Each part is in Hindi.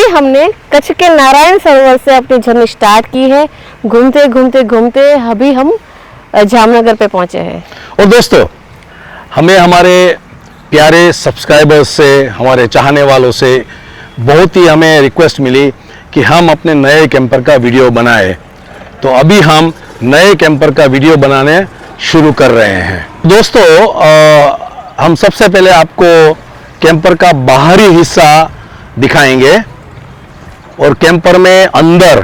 अभी हमने कच्छ के नारायण सरोवर से अपनी जर्नी स्टार्ट की है। घूमते घूमते घूमते अभी हम जामनगर पे पहुंचे हैं। और दोस्तों, हमें हमारे प्यारे सब्सक्राइबर्स से, हमारे चाहने वालों से बहुत ही हमें रिक्वेस्ट मिली कि हम अपने नए कैंपर का वीडियो बनाएं। तो अभी हम नए कैंपर का वीडियो बनाने शुरू कर रहे हैं। दोस्तों, हम सबसे पहले आपको कैंपर का बाहरी हिस्सा दिखाएंगे। और कैंपर में अंदर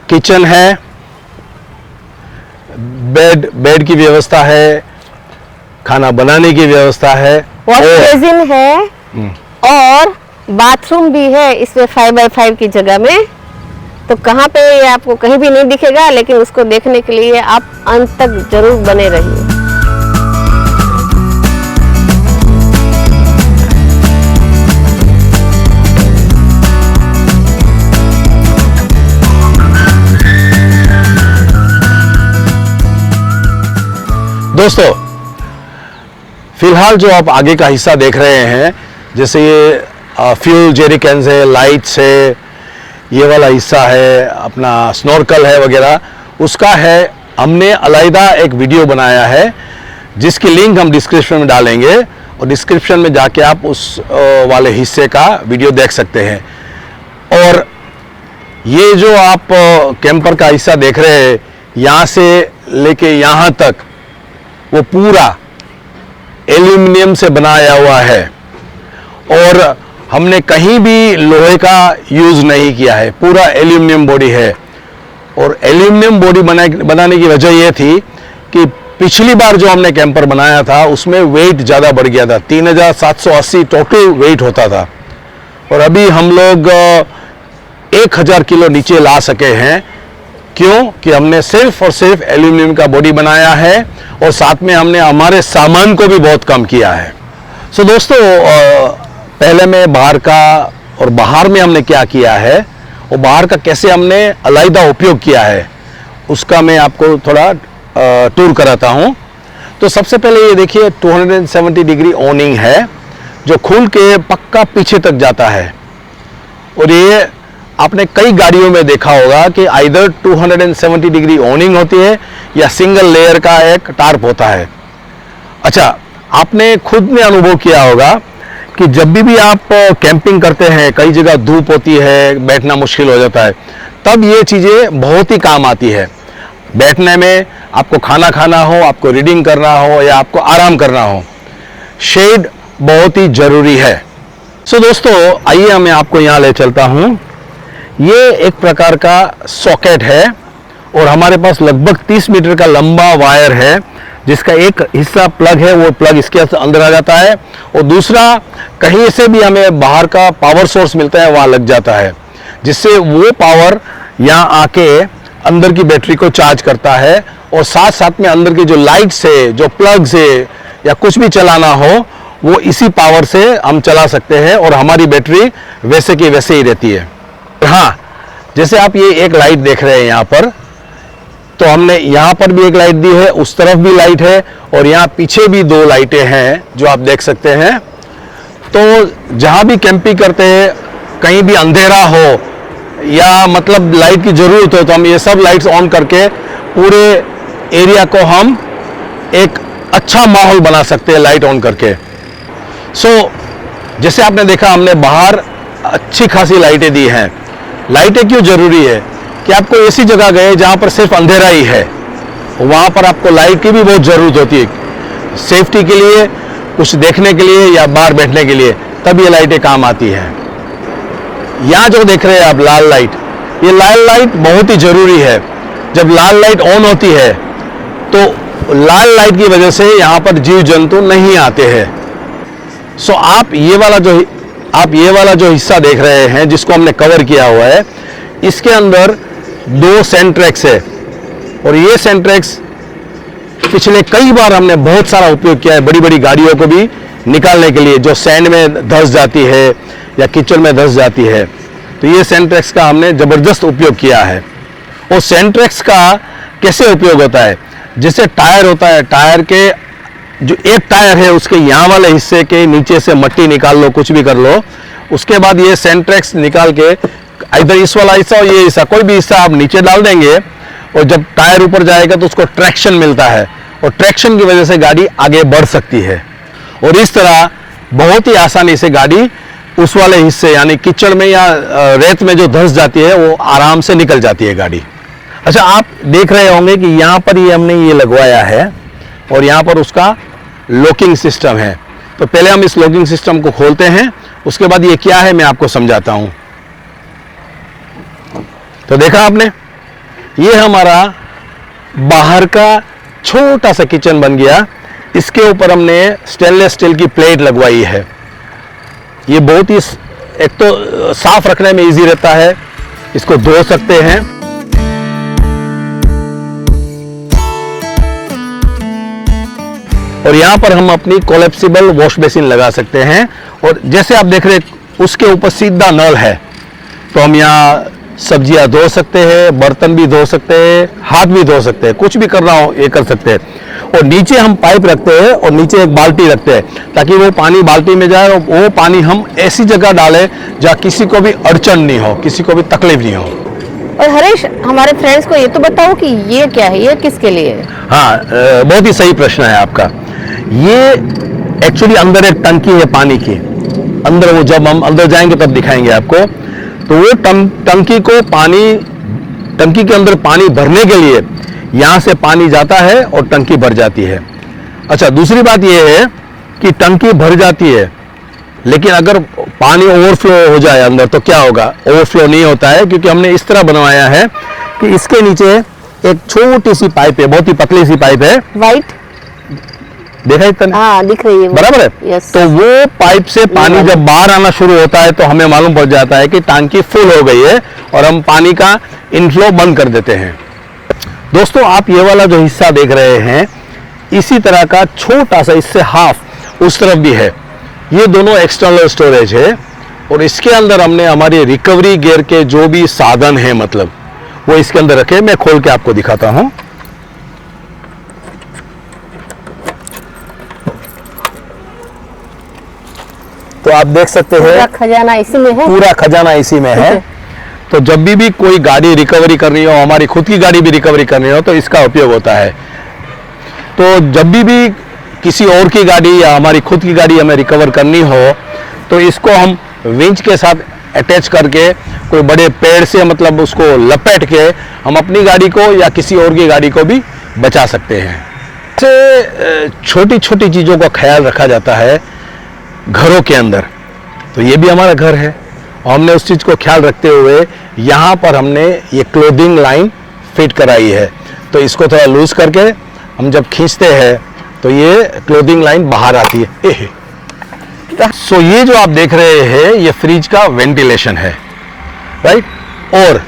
किचन है, बेड की व्यवस्था है, खाना बनाने की व्यवस्था है, वॉशबेसिन है और बाथरूम भी है इसमें 5x5 की जगह में। तो कहाँ पे ये आपको कहीं भी नहीं दिखेगा, लेकिन उसको देखने के लिए आप अंत तक जरूर बने रहिए। दोस्तों, फिलहाल जो आप आगे का हिस्सा देख रहे हैं, जैसे ये फ्यूल जेरिकन्स है, लाइट्स है, ये वाला हिस्सा है, अपना स्नॉर्कल है वगैरह, उसका है हमने अलग एक वीडियो बनाया है जिसकी लिंक हम डिस्क्रिप्शन में डालेंगे। और डिस्क्रिप्शन में जाके आप उस वाले हिस्से का वीडियो देख सकते हैं। और ये जो आप कैंपर का हिस्सा देख रहे हैं, यहाँ से लेके यहाँ तक वो पूरा एल्यूमिनियम से बनाया हुआ है और हमने कहीं भी लोहे का यूज नहीं किया है, पूरा एल्यूमिनियम बॉडी है। और एल्यूमिनियम बॉडी बनाने की वजह यह थी कि पिछली बार जो हमने कैंपर बनाया था उसमें वेट ज़्यादा बढ़ गया था, 3780 टोटल वेट होता था। और अभी हम लोग 1000 किलो नीचे ला सके हैं। क्यों? कि हमने सिर्फ और सिर्फ एल्यूमिनियम का बॉडी बनाया है और साथ में हमने हमारे सामान को भी बहुत कम किया है। सो दोस्तों, पहले में बाहर का और बाहर में हमने क्या किया है और बाहर का कैसे हमने अलग उपयोग किया है उसका मैं आपको थोड़ा टूर कराता हूँ। तो सबसे पहले ये देखिए 270 डिग्री ओनिंग है जो खुल के पक्का पीछे तक जाता है। और ये आपने कई गाड़ियों में देखा होगा कि आइदर 270 डिग्री ओनिंग होती है या सिंगल लेयर का एक टार्प होता है। अच्छा, आपने खुद में अनुभव किया होगा कि जब भी आप कैंपिंग करते हैं, कई जगह धूप होती है, बैठना मुश्किल हो जाता है, तब ये चीज़ें बहुत ही काम आती है। बैठने में आपको खाना खाना हो, आपको रीडिंग करना हो या आपको आराम करना हो, शेड बहुत ही ज़रूरी है। सो दोस्तों, आइए मैं आपको यहाँ ले चलता हूँ। ये एक प्रकार का सॉकेट है और हमारे पास लगभग 30 मीटर का लंबा वायर है जिसका एक हिस्सा प्लग है, वो प्लग इसके अंदर आ जाता है और दूसरा कहीं से भी हमें बाहर का पावर सोर्स मिलता है वहाँ लग जाता है, जिससे वो पावर यहाँ आके अंदर की बैटरी को चार्ज करता है। और साथ साथ में अंदर की जो लाइट्स है, जो प्लग्स है या कुछ भी चलाना हो, वो इसी पावर से हम चला सकते हैं और हमारी बैटरी वैसे की वैसे ही रहती है। हाँ, जैसे आप ये एक लाइट देख रहे हैं यहाँ पर, तो हमने यहाँ पर भी एक लाइट दी है, उस तरफ भी लाइट है और यहाँ पीछे भी 2 लाइटें हैं जो आप देख सकते हैं। तो जहाँ भी कैंपिंग करते हैं, कहीं भी अंधेरा हो या मतलब लाइट की ज़रूरत हो, तो हम ये सब लाइट्स ऑन करके पूरे एरिया को हम एक अच्छा माहौल बना सकते हैं लाइट ऑन करके। सो जैसे आपने देखा, हमने बाहर अच्छी खासी लाइटें दी हैं। लाइटें क्यों ज़रूरी है कि आपको ऐसी जगह गए जहाँ पर सिर्फ अंधेरा ही है, वहाँ पर आपको लाइट की भी बहुत ज़रूरत होती है, सेफ्टी के लिए, कुछ देखने के लिए या बाहर बैठने के लिए, तब ये लाइटें काम आती हैं। यहाँ जो देख रहे हैं आप लाल लाइट, ये लाल लाइट बहुत ही ज़रूरी है। जब लाल लाइट ऑन होती है तो लाल लाइट की वजह से यहाँ पर जीव जंतु नहीं आते हैं। सो आप ये वाला जो हिस्सा देख रहे हैं जिसको हमने कवर किया हुआ है, इसके अंदर 2 सेंट्रेक्स है और ये सेंट्रेक्स पिछले कई बार हमने बहुत सारा उपयोग किया है बड़ी बड़ी गाड़ियों को भी निकालने के लिए, जो सैंड में धंस जाती है या कीचड़ में धंस जाती है। तो ये सेंट्रेक्स का हमने ज़बरदस्त उपयोग किया है। और सेंट्रेक्स का कैसे उपयोग होता है? जैसे टायर होता है, टायर के जो एक टायर है उसके यहाँ वाले हिस्से के नीचे से मट्टी निकाल लो, कुछ भी कर लो। उसके बाद ये सेंट्रेक्स निकाल के इधर इस वाला हिस्सा और ये हिस्सा, कोई भी हिस्सा आप नीचे डाल देंगे और जब टायर ऊपर जाएगा तो उसको ट्रैक्शन मिलता है और ट्रैक्शन की वजह से गाड़ी आगे बढ़ सकती है। और इस तरह बहुत ही आसानी से गाड़ी उस वाले हिस्से यानी कीचड़ में या रेत में जो धंस जाती है वो आराम से निकल जाती है गाड़ी। अच्छा, आप देख रहे होंगे कि यहाँ पर ये हमने ये लगवाया है और यहाँ पर उसका लॉकिंग सिस्टम है। तो पहले हम इस लॉकिंग सिस्टम को खोलते हैं, उसके बाद ये क्या है मैं आपको समझाता हूँ। तो देखा आपने, ये हमारा बाहर का छोटा सा किचन बन गया। इसके ऊपर हमने स्टेनलेस स्टील की प्लेट लगवाई है। ये बहुत ही एक तो साफ रखने में इजी रहता है, इसको धो सकते हैं। और यहाँ पर हम अपनी कोलैप्सिबल वॉश बेसिन लगा सकते हैं। और जैसे आप देख रहे हैं उसके ऊपर सीधा नल है, तो हम यहाँ सब्जियां धो सकते हैं, बर्तन भी धो सकते हैं, हाथ भी धो सकते हैं, कुछ भी करना हो ये कर सकते हैं। और नीचे हम पाइप रखते हैं और नीचे एक बाल्टी रखते हैं ताकि वो पानी बाल्टी में जाए और वो पानी हम ऐसी जगह डालें जहाँ किसी को भी अड़चन नहीं हो, किसी को भी तकलीफ नहीं हो। और हरीश, हमारे फ्रेंड्स को ये तो बताओ कि ये क्या है, ये किसके लिए है? हाँ, बहुत ही सही प्रश्न है आपका। ये एक्चुअली अंदर एक टंकी है पानी की, अंदर वो जब हम अंदर जाएंगे तब दिखाएंगे आपको। तो वो टंकी को टंकी के अंदर पानी भरने के लिए यहाँ से पानी जाता है और टंकी भर जाती है। अच्छा, दूसरी बात ये है कि टंकी भर जाती है, लेकिन अगर पानी ओवरफ्लो हो जाए अंदर तो क्या होगा? ओवरफ्लो नहीं होता है, क्योंकि हमने इस तरह बनवाया है कि इसके नीचे एक छोटी सी पाइप है, बहुत ही पतली सी पाइप है। वाइट देखा इतना? हाँ, दिख रही है वो। बराबर है। यस। तो वो पाइप से पानी जब बाहर आना शुरू होता है तो हमें मालूम पड़ जाता है कि टंकी फुल हो गई है और हम पानी का इनफ्लो बंद कर देते हैं। दोस्तों, आप ये वाला जो हिस्सा देख रहे हैं, इसी तरह का छोटा सा इससे हाफ उस तरफ भी है। ये दोनों एक्सटर्नल स्टोरेज है और इसके अंदर हमने हमारी रिकवरी गियर के जो भी साधन है, मतलब वो इसके अंदर रखे। मैं खोल के आपको दिखाता हूं। तो आप देख सकते पूरा हैं खजाना इसी में है। पूरा खजाना इसी में है। तो जब भी कोई गाड़ी रिकवरी करनी हो, हमारी खुद की गाड़ी भी रिकवरी करनी हो, तो इसका उपयोग होता है। तो जब भी किसी और की गाड़ी या हमारी खुद की गाड़ी हमें रिकवर करनी हो तो इसको हम विंच के साथ अटैच करके कोई बड़े पेड़ से मतलब उसको लपेट के हम अपनी गाड़ी को या किसी और की गाड़ी को भी बचा सकते हैं। से छोटी छोटी चीज़ों का ख्याल रखा जाता है घरों के अंदर। तो ये भी हमारा घर है और हमने उस चीज़ को ख्याल रखते हुए यहाँ पर हमने ये क्लोथिंग लाइन फिट कराई है। तो इसको थोड़ा लूज करके हम जब खींचते हैं तो ये क्लोथिंग लाइन बाहर आती है। सो ये जो आप देख रहे हैं ये फ्रिज का वेंटिलेशन है, राइट। और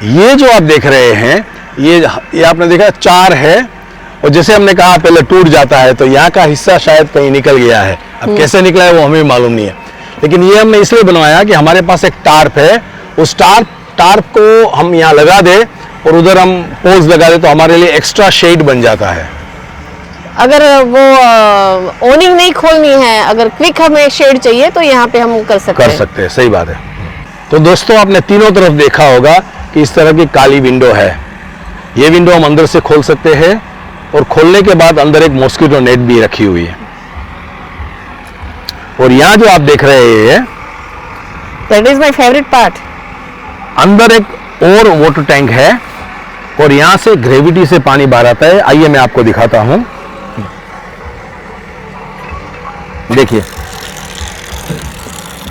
ये जो आप देख रहे हैं ये आपने देखा 4 है और जैसे हमने कहा पहले टूट जाता है तो यहाँ का हिस्सा शायद कहीं निकल गया है। अब कैसे निकला है वो हमें मालूम नहीं है, लेकिन ये हमने इसलिए बनवाया कि हमारे पास एक टार्प है। उस टार्प को हम यहाँ लगा दे और उधर हम पोल्स लगा दे तो हमारे लिए एक्स्ट्रा शेड बन जाता है। अगर वो ओनिंग नहीं खोलनी है, अगर क्विक हमें शेड चाहिए तो यहाँ पे हम कर सकते हैं। सही बात है। तो दोस्तों, आपने तीनों तरफ देखा होगा कि इस तरह की काली विंडो है। ये विंडो हम अंदर से खोल सकते हैं और खोलने के बाद अंदर एक मॉस्किटो नेट भी रखी हुई है। और यहाँ जो आप देख रहे हैं that is my favourite part. अंदर एक और वाटर टैंक है और यहाँ से ग्रेविटी से पानी बाहर आता है। आइए मैं आपको दिखाता हूँ। देखिए,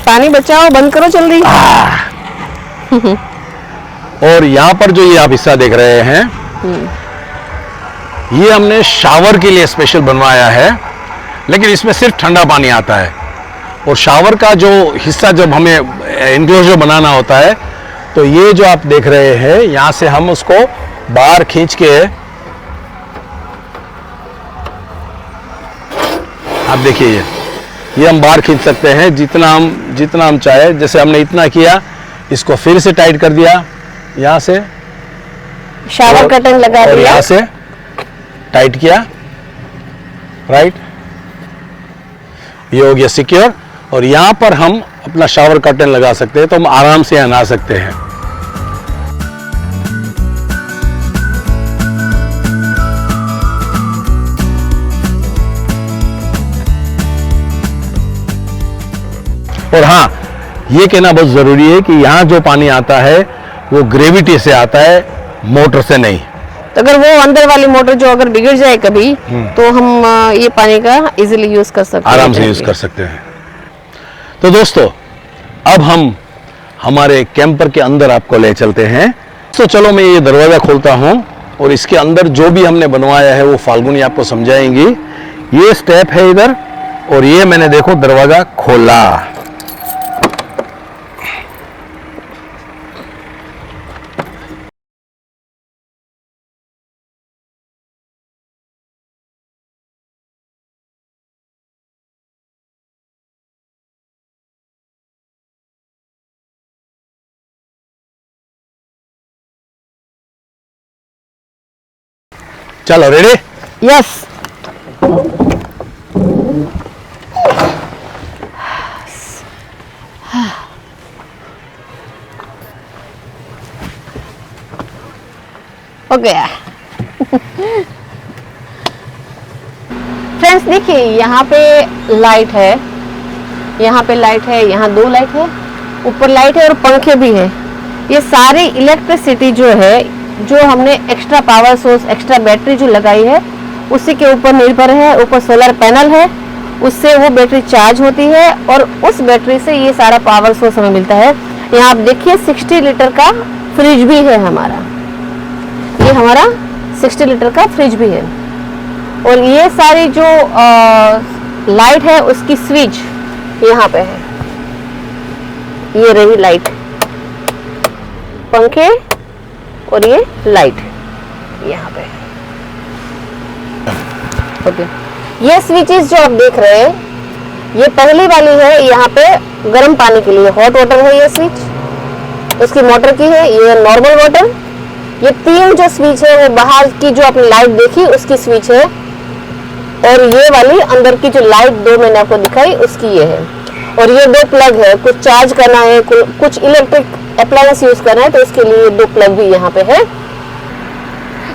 पानी बचाओ, बंद करो जल्दी। और यहाँ पर जो ये आप हिस्सा देख रहे हैं ये हमने शावर के लिए स्पेशल बनवाया है, लेकिन इसमें सिर्फ ठंडा पानी आता है। और शावर का जो हिस्सा जब हमें एनक्लोजर बनाना होता है तो ये जो आप देख रहे हैं यहाँ से हम उसको बाहर खींच के, आप देखिए ये हम बाहर खींच सकते हैं जितना हम चाहे। जैसे हमने इतना किया, इसको फिर से टाइट कर दिया यहाँ से, शावर कर्टन लगा और दिया, यहाँ से टाइट किया राइट, ये हो गया सिक्योर। और यहां पर हम अपना शावर कर्टन लगा सकते हैं, तो हम आराम से यहाँ नहा सकते हैं। और हाँ, ये कहना बहुत जरूरी है कि यहाँ जो पानी आता है वो ग्रेविटी से आता है, मोटर से नहीं। तो अगर वो अंदर वाली मोटर जो अगर बिगड़ जाए कभी, तो हम ये पानी का इजीली यूज कर सकते हैं, आराम से यूज कर सकते हैं। तो दोस्तों, अब हम हमारे कैंपर के अंदर आपको ले चलते हैं। तो चलो मैं ये दरवाजा खोलता हूँ और इसके अंदर जो भी हमने बनवाया है वो फाल्गुनी आपको समझाएंगी। ये स्टेप है इधर, और ये मैंने देखो दरवाजा खोला। चलो रेडी? यस। हो गया। फ्रेंड्स देखिए, यहाँ पे लाइट है, यहाँ पे लाइट है, यहाँ 2 लाइट है, ऊपर लाइट है और पंखे भी है। ये सारी इलेक्ट्रिसिटी जो है, जो हमने extra power source, extra battery जो लगाई है, उसी के ऊपर निर्भर है। ऊपर सोलर पैनल है, उससे वो बैटरी चार्ज होती है और उस बैटरी से ये सारा पावर सोर्स हमें मिलता है। यहाँ आप देखिए 60 लीटर का फ्रिज भी है हमारा, ये हमारा 60 लीटर का फ्रिज भी है। और ये सारी जो लाइट है उसकी स्विच यहाँ पे है, ये रही लाइट, पंखे और ये लाइट यहाँ पे। ओके, ये स्विचेस जो आप देख रहे हैं, ये पहली वाली है यहाँ पे गर्म पानी के लिए, हॉट वाटर है ये स्विच, उसकी मोटर की है। ये नॉर्मल वाटर, ये 3 जो स्विच है वो बाहर की जो आपने लाइट देखी उसकी स्विच है, और ये वाली अंदर की जो लाइट 2 मैंने आपको दिखाई उसकी ये है। और ये 2 प्लग है, कुछ चार्ज करना है, कुछ इलेक्ट्रिक अप्लायंस यूज करना है, तो उसके लिए 2 प्लग भी यहाँ पे है।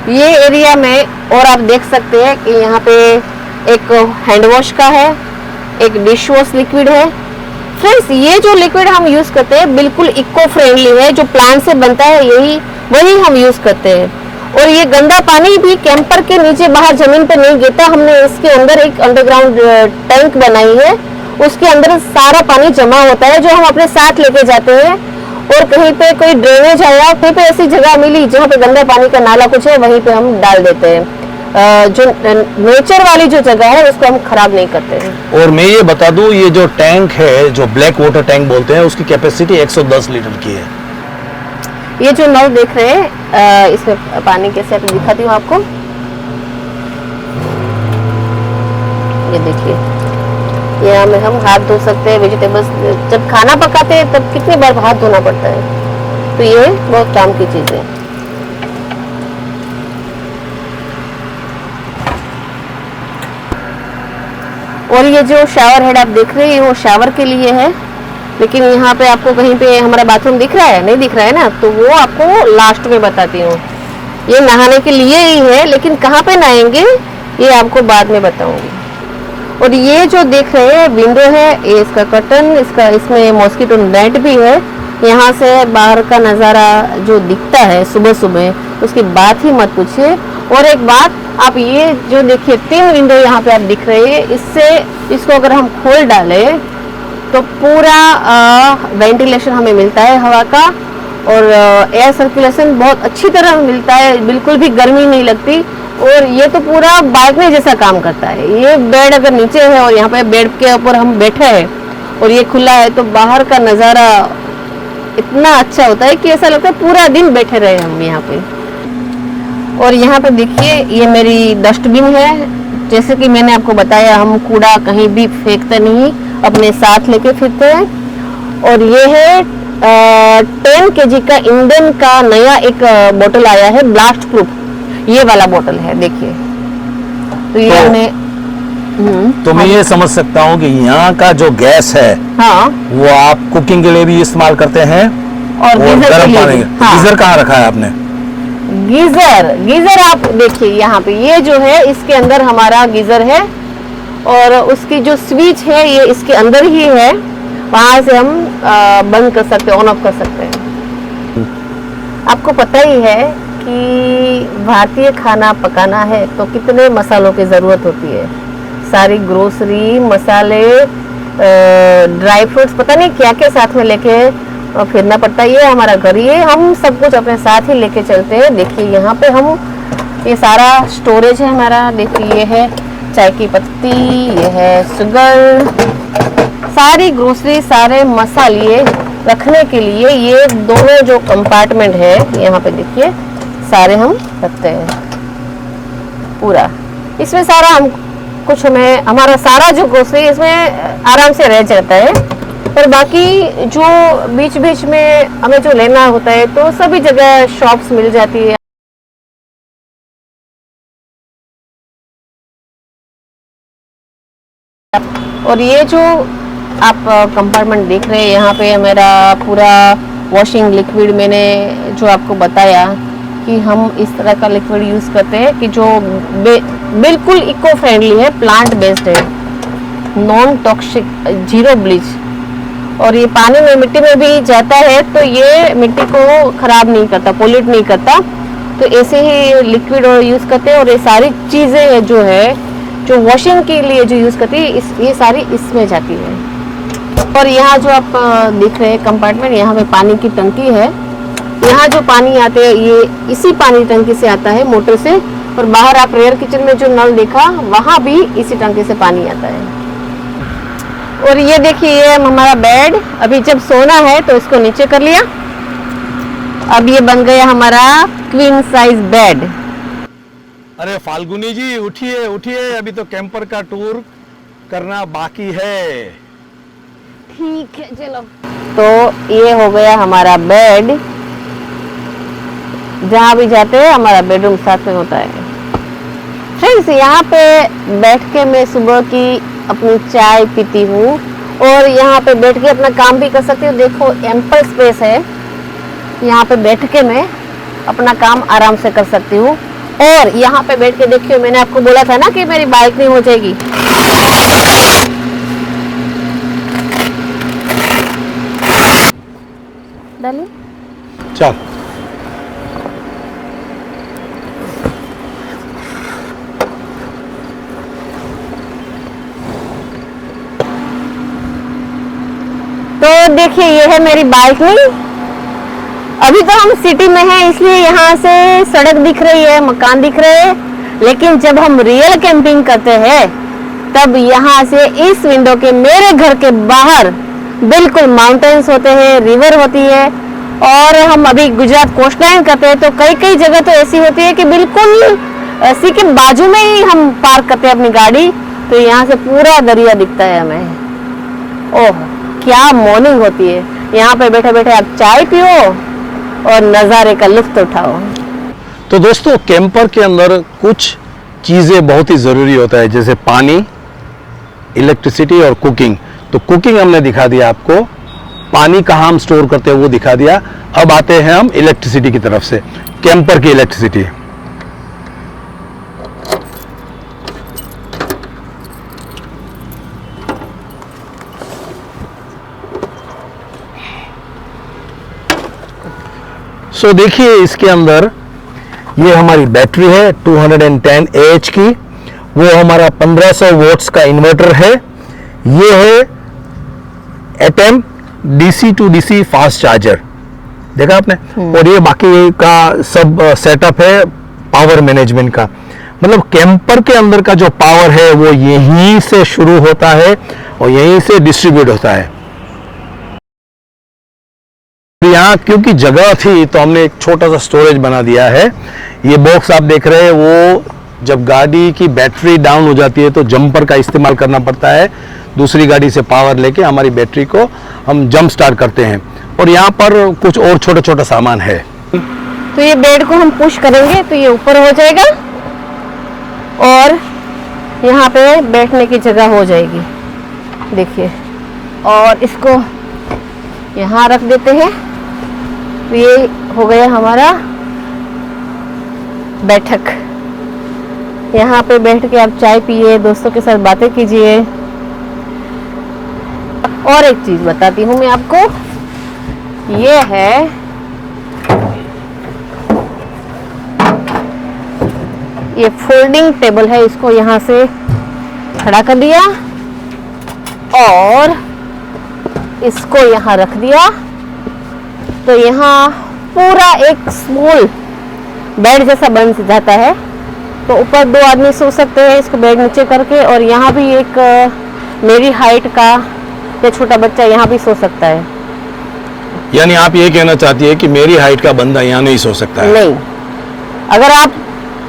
ये एरिया में और आप देख सकते हैं कि यहाँ पे एक हैंड वॉश का है, एक डिश वॉश लिक्विड है। फ्रेंड्स, ये जो लिक्विड हम यूज करते हैं बिल्कुल इको फ्रेंडली है, जो प्लांट से बनता है वही हम यूज करते हैं। और ये गंदा पानी भी कैंपर के नीचे बाहर जमीन पे नहीं गिरता। हमने इसके अंदर एक अंडरग्राउंड टैंक बनाई है, उसके अंदर सारा पानी जमा होता है जो हम अपने साथ लेके जाते हैं। और कहीं पे कोई ड्रेनेज आया, कहीं पे ऐसी जगह मिली जहाँ पे गंदा पानी का नाला कुछ है, वहीं पे हम डाल देते हैं। जो नेचर वाली जो जगह है उसको हम खराब नहीं करते हैं। और मैं ये बता दूं, ये जो टैंक है, जो ब्लैक वाटर टैंक बोलते हैं, उसकी कैपेसिटी 110 लीटर की है। ये जो नल देख रहे हैं, इसमें पानी कैसे आप दिखाती हूँ आपको। ये देखिए, यहाँ में हम हाथ धो सकते हैं। वेजिटेबल्स जब खाना पकाते हैं तब कितनी बार हाथ धोना पड़ता है, तो ये बहुत काम की चीज है। और ये जो शावर हेड आप देख रहे हैं, वो शावर के लिए है, लेकिन यहाँ पे आपको कहीं पे हमारा बाथरूम दिख रहा है, नहीं दिख रहा है ना, तो वो आपको लास्ट में बताती हूँ। ये नहाने के लिए ही है, लेकिन कहाँ पे नहाएंगे ये आपको बाद में बताऊंगी। और ये जो देख रहे हैं विंडो है, ये इसका कर्टन, इसमें मॉस्किटो नेट भी है। यहाँ से बाहर का नज़ारा जो दिखता है सुबह सुबह, उसकी बात ही मत पूछिए। और एक बात, आप ये जो देखिए 3 विंडो यहाँ पे आप दिख रहे हैं, इसको अगर हम खोल डालें तो पूरा वेंटिलेशन हमें मिलता है हवा का, और एयर सर्कुलेशन बहुत अच्छी तरह मिलता है, बिल्कुल भी गर्मी नहीं लगती। और ये तो पूरा बालकनी जैसा काम करता है। ये बेड अगर नीचे है और यहाँ पे बेड के ऊपर हम बैठे हैं और ये खुला है, तो बाहर का नज़ारा इतना अच्छा होता है कि ऐसा लगता है पूरा दिन बैठे रहे हम यहाँ पे। और यहाँ पे देखिए, ये मेरी डस्टबिन है। जैसे कि मैंने आपको बताया, हम कूड़ा कहीं भी फेंकते नहीं, अपने साथ लेके फिरते हैं। और ये है 10 kg का इंडियन का नया एक बोतल आया है, ब्लास्ट प्रूफ, ये वाला बोतल है देखिए। तो ये हमने तो मैं ये समझ सकता हूँ कि यहाँ का जो गैस है हाँ, वो आप कुकिंग के लिए भी इस्तेमाल करते हैं और गीजर के गर्म लिए पानी। भी। हाँ। गीजर कहाँ रखा है आपने? गीजर आप देखिए यहाँ पे, ये जो है इसके अंदर हमारा गीजर है, और उसकी जो स्विच है ये इसके अंदर ही है, वहां से हम बंद कर सकते हैं, ऑन ऑफ कर सकते हैं। आपको पता ही है कि भारतीय खाना पकाना है तो कितने मसालों की ज़रूरत होती है। सारी ग्रोसरी, मसाले, ड्राई फ्रूट्स, पता नहीं क्या क्या साथ में लेके फिरना पड़ता है। ये हमारा घर, ये हम सब कुछ अपने साथ ही लेके चलते हैं। देखिए यहाँ पे हम, ये सारा स्टोरेज है हमारा। देखिए ये है चाय की पत्ती, ये है शुगर, सारी ग्रोसरी, सारे मसाले रखने के लिए ये दोनों जो कंपार्टमेंट है यहाँ पे देखिए सारे हम रखते हैं पूरा। इसमें सारा हम कुछ, हमें हमारा सारा जो ग्रोसरी इसमें आराम से रह जाता है, और बाकी जो बीच बीच में हमें जो लेना होता है तो सभी जगह शॉप्स मिल जाती है। और ये जो आप कंपार्टमेंट देख रहे हैं, यहाँ पे मेरा पूरा वॉशिंग लिक्विड, मैंने जो आपको बताया कि हम इस तरह का लिक्विड यूज़ करते हैं कि जो बिल्कुल इको फ्रेंडली है, प्लांट बेस्ड है, नॉन टॉक्सिक, जीरो ब्लीच, और ये पानी में, मिट्टी में भी जाता है तो ये मिट्टी को खराब नहीं करता, पोल्यूट नहीं करता। तो ऐसे ही लिक्विड और यूज़ करते हैं, और ये सारी चीज़ें जो है जो वॉशिंग के लिए जो यूज़ करती है ये सारी इसमें जाती है। और यहाँ जो आप देख रहे हैं कंपार्टमेंट, यहाँ पे पानी की टंकी है। यहाँ जो पानी आते हैं ये इसी पानी टंकी से आता है, मोटर से, और बाहर आप रेयर किचन में जो नल देखा वहाँ भी इसी टंकी से पानी आता है। और ये देखिए ये हमारा बेड, अभी जब सोना है तो इसको नीचे कर लिया, अब ये बन गया हमारा क्वीन साइज बेड। अरे फाल्गुनी जी उठिए उठिए, अभी तो कैंपर का टूर करना बाकी है। ठीक है चलो। तो ये हो गया हमारा बेड, जहाँ भी जाते हैं हमारा बेडरूम साथ में होता है। फ्रेंड्स यहाँ पे बैठ के मैं सुबह की अपनी चाय पीती हूँ, और यहाँ पे बैठ के अपना काम भी कर सकती हूँ। देखो एम्पल स्पेस है, यहाँ पे बैठ के मैं अपना काम आराम से कर सकती हूँ। और यहाँ पे बैठ के देखिए, मैंने आपको बोला था ना कि मेरी बाइक नहीं हो जाएगी। डालिए चल। तो देखिए ये है मेरी बाइक। नहीं, अभी तो हम सिटी में हैं इसलिए यहाँ से सड़क दिख रही है, मकान दिख रहे हैं, लेकिन जब हम रियल कैंपिंग करते हैं तब यहाँ से इस विंडो के, मेरे घर के बाहर बिल्कुल माउंटेन्स होते हैं, रिवर होती है। और हम अभी गुजरात कोस्ट लाइन करते हैं तो कई कई जगह तो ऐसी होती है कि बिल्कुल सी के बाजू में ही हम पार्क करते हैं अपनी गाड़ी, तो यहाँ से पूरा दरिया दिखता है हमें। ओह क्या मॉर्निंग होती है, यहाँ पे बैठे बैठे आप चाय पियो और नज़ारे का लुत्फ उठाओ। तो दोस्तों कैंपर के अंदर कुछ चीज़ें बहुत ही ज़रूरी होता है, जैसे पानी, इलेक्ट्रिसिटी और कुकिंग। तो कुकिंग हमने दिखा दिया आपको, पानी कहाँ हम स्टोर करते हैं वो दिखा दिया। अब आते हैं हम इलेक्ट्रिसिटी की तरफ से, कैंपर की इलेक्ट्रिसिटी। सो देखिए इसके अंदर ये हमारी बैटरी है 210 AH की, वो हमारा 1500 वोट्स का इन्वर्टर है। ये है Atom DC to DC fast charger, देखा आपने। और ये बाकी का सब सेटअप है पावर मैनेजमेंट का। मतलब कैंपर के अंदर का जो पावर है वो यहीं से शुरू होता है और यहीं से डिस्ट्रीब्यूट होता है। यहाँ क्योंकि जगह थी तो हमने एक छोटा सा स्टोरेज बना दिया है। ये बॉक्स आप देख रहे हैं, वो जब गाड़ी की बैटरी डाउन हो जाती है तो जंपर का इस्तेमाल करना पड़ता है, दूसरी गाड़ी से पावर लेके हमारी बैटरी को हम जंप स्टार्ट करते हैं। और यहाँ पर कुछ और छोटा छोटा सामान है। तो ये बेड को हम पुश करेंगे तो ये ऊपर हो जाएगा, और यहाँ पे बैठने की जगह हो जाएगी, देखिए। और इसको यहाँ रख देते हैं। तो ये हो गया हमारा बैठक। यहाँ पे बैठ के आप चाय पिए, दोस्तों के साथ बातें कीजिए। और एक चीज बताती हूँ मैं आपको, ये है ये फोल्डिंग टेबल है। इसको यहाँ से खड़ा कर दिया और इसको यहाँ रख दिया, तो यहाँ पूरा एक स्मॉल बेड जैसा बन जाता है। तो ऊपर 2 आदमी सो सकते हैं इसको बेड नीचे करके, और यहाँ भी एक मेरी हाइट का या छोटा बच्चा यहाँ भी सो सकता है। यानी आप ये कहना चाहती है कि मेरी हाइट का बंदा यहाँ नहीं सो सकता है? नहीं, अगर आप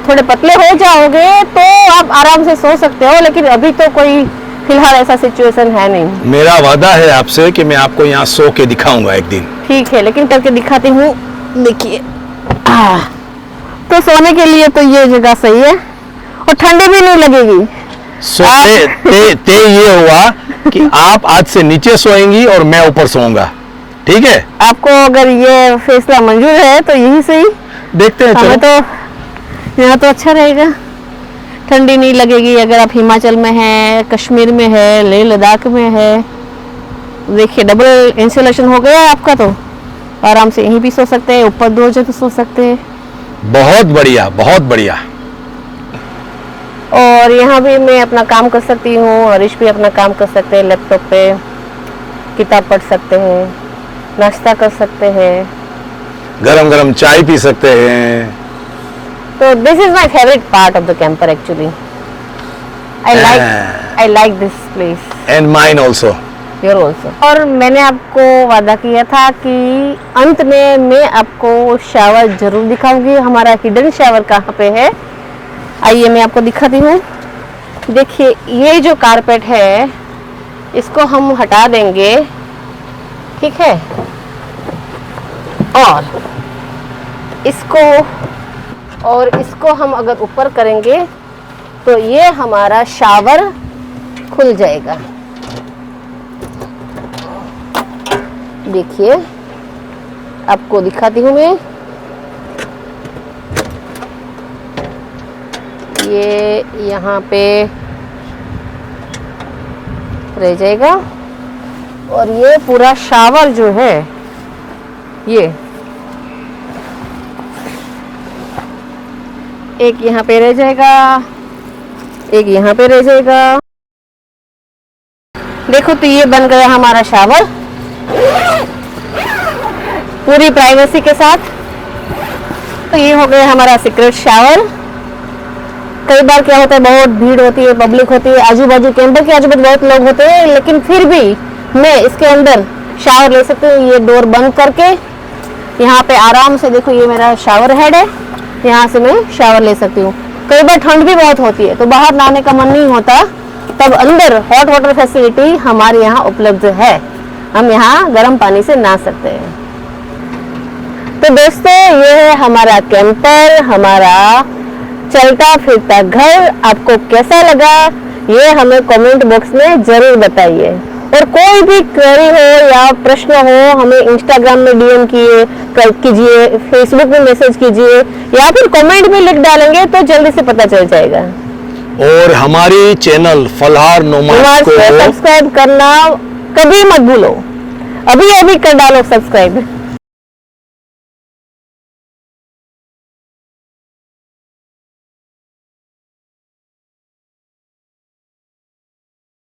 थोड़े पतले हो जाओगे तो आप आराम से सो सकते हो, लेकिन अभी तो कोई फिलहाल ऐसा सिचुएशन है नहीं। मेरा वादा है आपसे कि मैं आपको यहाँ सो के दिखाऊंगा एक दिन। ठीक है, लेकिन करके दिखाती हूँ। देखिए, तो सोने के लिए तो ये जगह सही है और ठंडी भी नहीं लगेगी। सो ते ये हुआ कि आप आज से नीचे सोएंगी और मैं ऊपर सोऊंगा, ठीक है? आपको अगर ये फैसला मंजूर है तो यही सही। देखते हैं, हमें चलो। तो यहाँ तो अच्छा रहेगा, ठंडी नहीं लगेगी। अगर आप हिमाचल में है, कश्मीर में है, लेह लद्दाख में है, देखिए डबल इंसुलेशन हो गया है आपका, तो आराम से यहीं भी सो सकते हैं, ऊपर 2 जगह सो सकते हैं। बहुत बढ़िया, बहुत बढ़िया। और यहाँ भी मैं अपना काम कर सकती हूँ, हरीश भी अपना काम कर सकते हैं, लैपटॉप पे किताब पढ़ सकते हैं, नाश्ता कर सकते हैं, गरम गरम चाय पी सकते हैं। तो this is my favourite part of the camper actually. I like this place and mine also. Your also. और मैंने आपको वादा किया था कि अंत में मैं आपको शावर जरूर दिखाऊंगी। हमारा हिडन शावर कहाँ पे है, आइए मैं आपको दिखाती हूँ। देखिए, ये जो कारपेट है इसको हम हटा देंगे, ठीक है? और इसको हम अगर ऊपर करेंगे तो ये हमारा शावर खुल जाएगा। देखिए, आपको दिखाती हूँ मैं। ये यहाँ पे रह जाएगा और ये पूरा शावर जो है ये एक यहाँ पे रह जाएगा, एक यहाँ पे रह जाएगा। देखो, तो ये बन गया हमारा शावर पूरी प्राइवेसी के साथ। तो ये हो गया हमारा सीक्रेट शावर। कई बार क्या होता है, बहुत भीड़ होती है, पब्लिक होती है, आजू बाजू कैंपर के आजू बाजू बहुत लोग होते हैं, लेकिन फिर भी मैं इसके अंदर शावर ले सकती हूँ। ये डोर बंद करके यहाँ पे आराम से, देखो ये मेरा शावर हेड है, यहाँ से मैं शावर ले सकती हूँ। कई बार ठंड भी बहुत होती है तो बाहर नहाने का मन नहीं होता, तब अंदर हॉट वाटर फैसिलिटी हमारे यहाँ उपलब्ध है, हम यहाँ गर्म पानी से नहा सकते हैं। तो दोस्तों, ये है हमारा कैंपर, हमारा चलता फिरता घर। आपको कैसा लगा ये हमें कमेंट बॉक्स में जरूर बताइए। और कोई भी क्वेरी हो या प्रश्न हो, हमें इंस्टाग्राम में डीएम कीजिए, फेसबुक में मैसेज कीजिए, या फिर कमेंट में लिख डालेंगे तो जल्दी से पता चल जाएगा। और हमारी चैनल फलहार नोमाड को सब्सक्राइब करना कभी मत भूलो, अभी अभी कर डालो सब्सक्राइब।